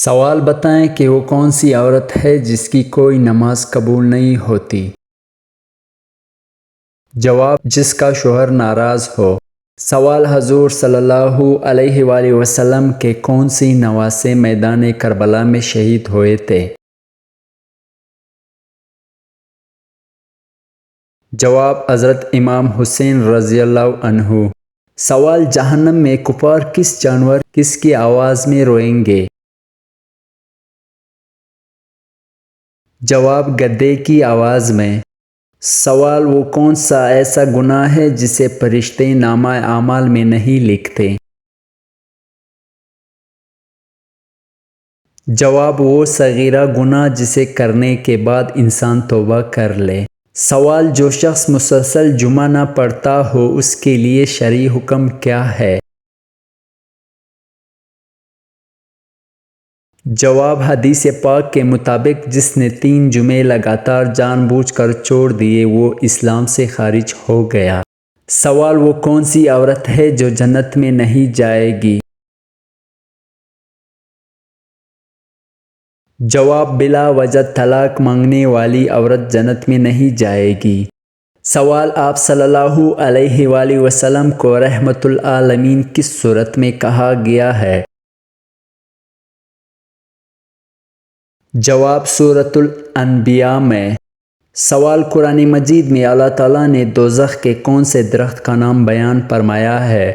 سوال بتائیں کہ وہ کون سی عورت ہے جس کی کوئی نماز قبول نہیں ہوتی؟ جواب: جس کا شوہر ناراض ہو۔ سوال: حضور صلی اللہ علیہ وآلہ وسلم کے کون سی نواسے میدان کربلا میں شہید ہوئے تھے؟ جواب: حضرت امام حسین رضی اللہ عنہ۔ سوال: جہنم میں کفار کس جانور کس کی آواز میں روئیں گے؟ جواب: گدھے کی آواز میں۔ سوال: وہ کون سا ایسا گناہ ہے جسے فرشتے نامہ اعمال میں نہیں لکھتے؟ جواب: وہ صغیرہ گناہ جسے کرنے کے بعد انسان توبہ کر لے۔ سوال: جو شخص مسلسل جمعہ نہ پڑھتا ہو اس کے لیے شرعی حکم کیا ہے؟ جواب: حدیث پاک کے مطابق جس نے 3 جمعے لگاتار جان بوجھ کر چھوڑ دیے وہ اسلام سے خارج ہو گیا۔ سوال: وہ کون سی عورت ہے جو جنت میں نہیں جائے گی؟ جواب: بلا وجہ طلاق مانگنے والی عورت جنت میں نہیں جائے گی۔ سوال: آپ صلی اللہ علیہ وآلہ وسلم کو رحمت للعالمین کس سورت میں کہا گیا ہے؟ جواب: سورۃ الانبیاء میں۔ سوال: قرآن مجید میں اللہ تعالیٰ نے دوزخ کے کون سے درخت کا نام بیان فرمایا ہے؟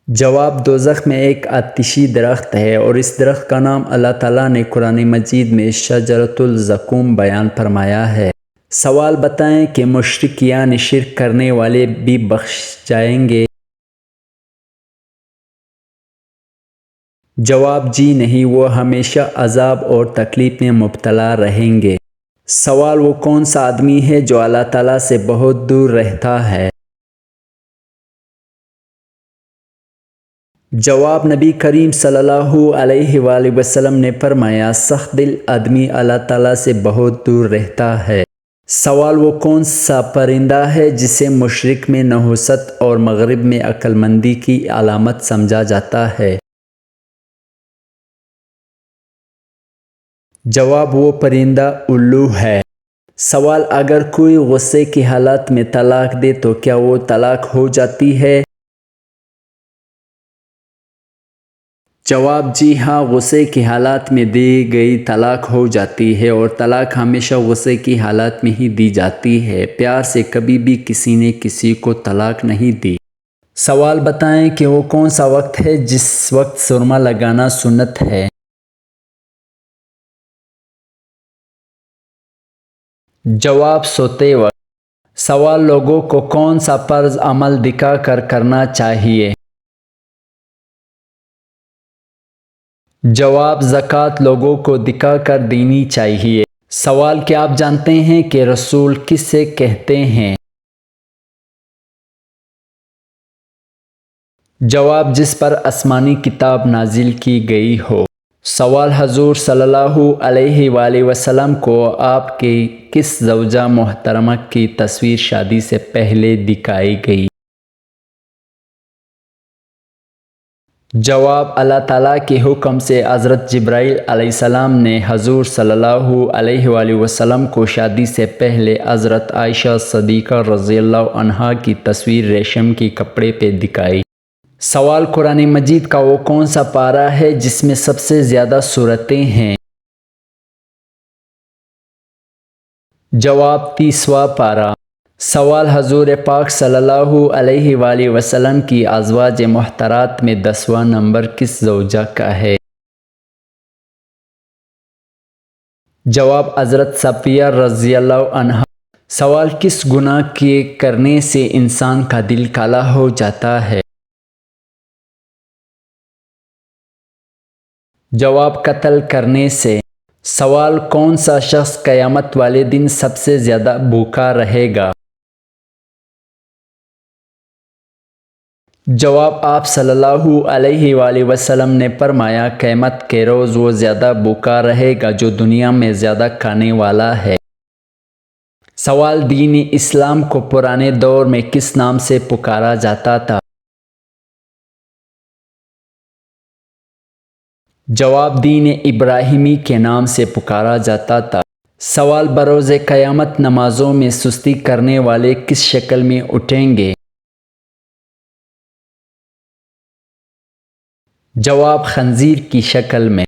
جواب: دوزخ میں ایک آتشی درخت ہے اور اس درخت کا نام اللہ تعالیٰ نے قرآن مجید میں شجرۃ الزقوم بیان فرمایا ہے۔ سوال بتائیں کہ مشرک یعنی شرک کرنے والے بھی بخش جائیں گے؟ جواب: جی نہیں، وہ ہمیشہ عذاب اور تکلیف میں مبتلا رہیں گے۔ سوال: وہ کون سا آدمی ہے جو اللہ تعالیٰ سے بہت دور رہتا ہے؟ جواب: نبی کریم صلی اللہ علیہ وآلہ وسلم نے فرمایا، سخت دل آدمی اللہ تعالیٰ سے بہت دور رہتا ہے۔ سوال: وہ کون سا پرندہ ہے جسے مشرق میں نحوست اور مغرب میں عقل مندی کی علامت سمجھا جاتا ہے؟ جواب: وہ پرندہ الو ہے۔ سوال: اگر کوئی غصے کی حالت میں طلاق دے تو کیا وہ طلاق ہو جاتی ہے؟ جواب: جی ہاں، غصے کی حالت میں دی گئی طلاق ہو جاتی ہے اور طلاق ہمیشہ غصے کی حالت میں ہی دی جاتی ہے۔ پیار سے کبھی بھی کسی نے کسی کو طلاق نہیں دی۔ سوال بتائیں کہ وہ کون سا وقت ہے جس وقت سرما لگانا سنت ہے؟ جواب: سوتے وقت۔ سوال: لوگوں کو کون سا فرض عمل دکھا کر کرنا چاہیے؟ جواب: زکوٰۃ لوگوں کو دکھا کر دینی چاہیے۔ سوال: کیا آپ جانتے ہیں کہ رسول کس سے کہتے ہیں؟ جواب: جس پر آسمانی کتاب نازل کی گئی ہو۔ سوال: حضور صلی اللہ علیہ وآلہ وسلم کو آپ کی کس زوجہ محترمہ کی تصویر شادی سے پہلے دکھائی گئی؟ جواب: اللہ تعالیٰ کے حکم سے حضرت جبرائیل علیہ السلام نے حضور صلی اللہ علیہ وآلہ وسلم کو شادی سے پہلے حضرت عائشہ صدیقہ رضی اللہ عنہا کی تصویر ریشم کے کپڑے پہ دکھائی۔ سوال: قرآن مجید کا وہ کون سا پارہ ہے جس میں سب سے زیادہ سورتیں ہیں؟ جواب: 30واں پارہ۔ سوال: حضور پاک صلی اللہ علیہ وآلہ وسلم کی ازواج مطہرات میں 10واں نمبر کس زوجہ کا ہے؟ جواب: حضرت صفیہ رضی اللہ عنہا۔ سوال: کس گناہ کے کرنے سے انسان کا دل کالا ہو جاتا ہے؟ جواب: قتل کرنے سے۔ سوال: کون سا شخص قیامت والے دن سب سے زیادہ بھوکا رہے گا؟ جواب: آپ صلی اللہ علیہ وآلہ وسلم نے فرمایا، قیامت کے روز وہ زیادہ بھوکا رہے گا جو دنیا میں زیادہ کھانے والا ہے۔ سوال: دین اسلام کو پرانے دور میں کس نام سے پکارا جاتا تھا؟ جواب دین ابراہیمی کے نام سے پکارا جاتا تھا۔ سوال بروز قیامت نمازوں میں سستی کرنے والے کس شکل میں اٹھیں گے؟ جواب خنزیر کی شکل میں۔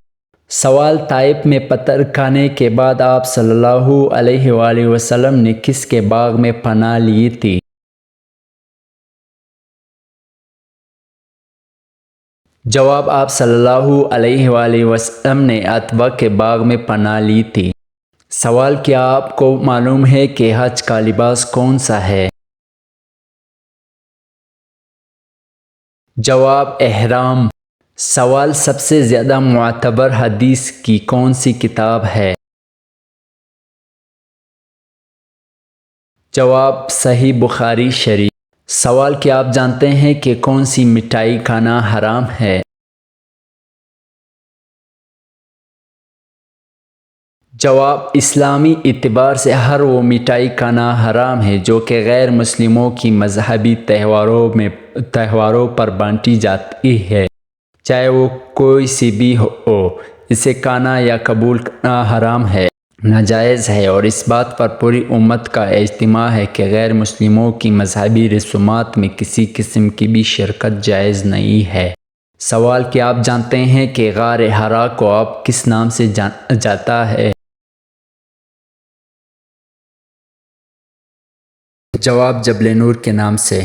سوال طائف میں پتھر کھانے کے بعد آپ صلی اللہ علیہ وآلہ وسلم نے کس کے باغ میں پناہ لی تھی؟ جواب آپ صلی اللہ علیہ وآلہ وسلم نے عتبہ کے باغ میں پناہ لی تھی۔ سوال کیا آپ کو معلوم ہے کہ حج کا لباس کون سا ہے؟ جواب احرام۔ سوال سب سے زیادہ معتبر حدیث کی کون سی کتاب ہے؟ جواب صحیح بخاری شریف۔ سوال کیا آپ جانتے ہیں کہ کون سی مٹھائی کھانا حرام ہے؟ جواب اسلامی اعتبار سے ہر وہ مٹھائی کھانا حرام ہے جو کہ غیر مسلموں کی مذہبی تہواروں پر بانٹی جاتی ہے، چاہے وہ کوئی سی بھی ہو۔ اسے کھانا یا قبول کرنا حرام ہے، ناجائز ہے، اور اس بات پر پوری امت کا اجماع ہے کہ غیر مسلموں کی مذہبی رسومات میں کسی قسم کی بھی شرکت جائز نہیں ہے۔ سوال کیا آپ جانتے ہیں کہ غار حرا کو اب کس نام سے جانا جاتا ہے؟ جواب جبل نور کے نام سے۔